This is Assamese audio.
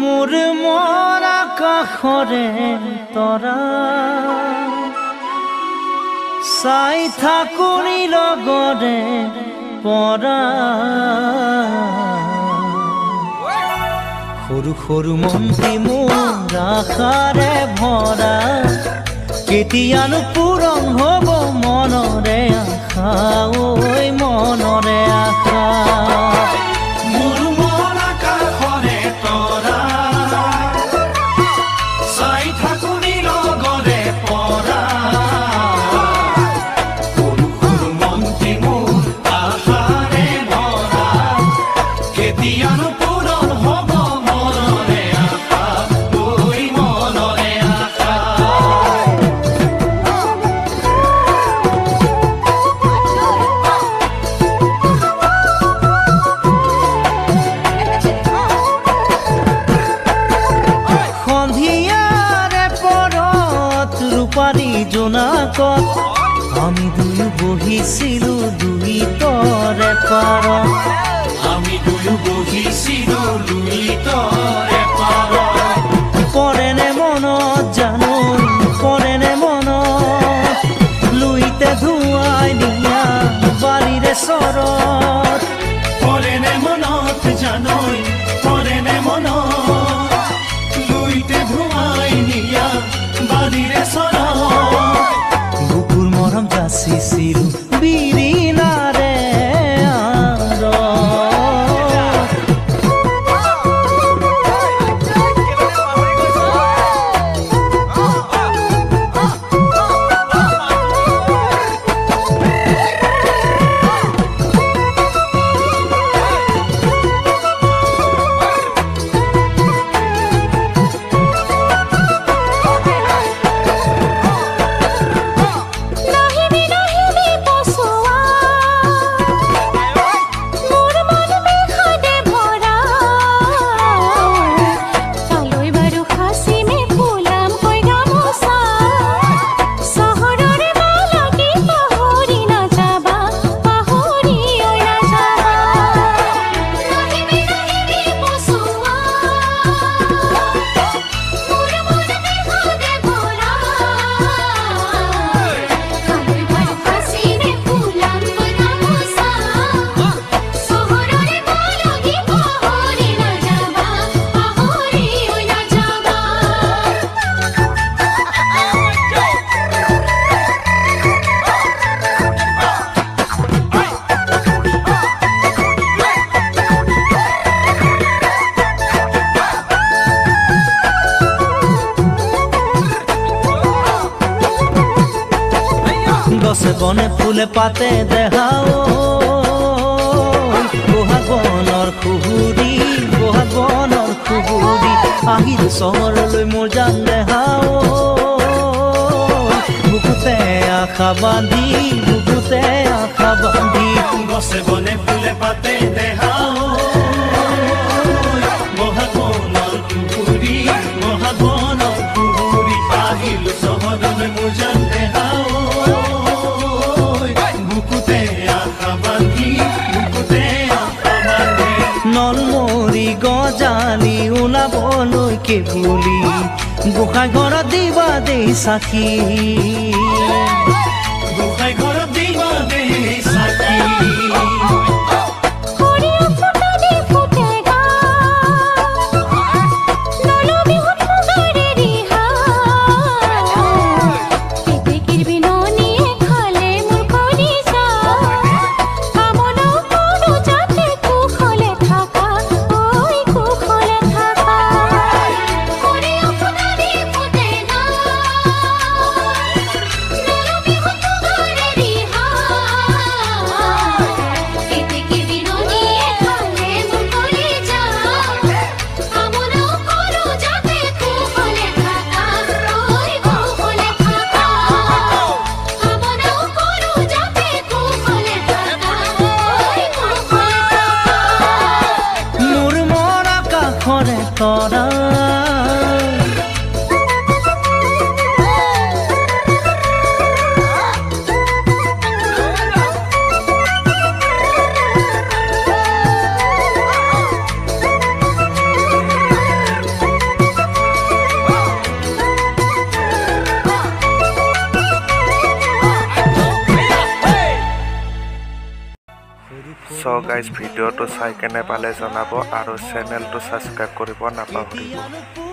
মোৰ মৰা কাষৰে তৰা চাই থাকুনি লগৰে পৰা সৰু সৰু মন্ত্ৰী মোৰ আশাৰে ভৰা কেতিয়ানো পূৰণ হ'ব মনৰে আশা ঐ মনৰে আশা মোৰ মৰা কাষৰে তৰা চাই থাকুনি লগৰে পৰা সৰু সৰু মন্ত্ৰী মোৰ আশাৰে ভৰা কেতিয়ানো পূৰণ হ'ব মনৰে আশা ঐ মনৰে আশা সন্ধিয়াৰে পৰত ৰূপালী জোনাকত আমি দুয়ো বহিছিলো দুই তৰে পাৰত আমি দুয়ো বহিছিলো দুই তৰে পাৰত পৰেনে মনত জানো পৰেনে মনত লুইতে ধুৱাই নিয়া বাৰীৰে চৰত পৰেনে মনত জানৈ পৰেনে মনত লুইতে ধুৱাই নিয়া বাৰীৰে চৰত বুকুৰ মৰম যাচিছিলো বিৰিণাৰে আৰত গছে বনে ফুলে পাতে দেখাও বহাগ বনৰ খুহুৰি বহাগ বনৰ খুহুৰি আহিল চহৰলৈ মোৰ জান দেখাও বুকুতে আশা বান্ধি বুকুতে আশা বান্ধি গছে বনে ফুলে পাতে দেখাও বহাগ বনৰ খুহুৰি বহাগ বনৰ খুহুৰি আহিল চহৰলৈ মোৰ জান দেখাও নলমৰি গজালি ওলাবলৈ কে বুলি গোসাঁই ঘৰত দিবা দেই চাকি গোসাঁই ঘৰত দিবা দেই চাকি সো গাইজ ভিডিঅ'টো চাই কেনে পালে জনাব আৰু চেনেলটো ছাবস্ক্ৰাইব কৰিব নাপাহৰিব।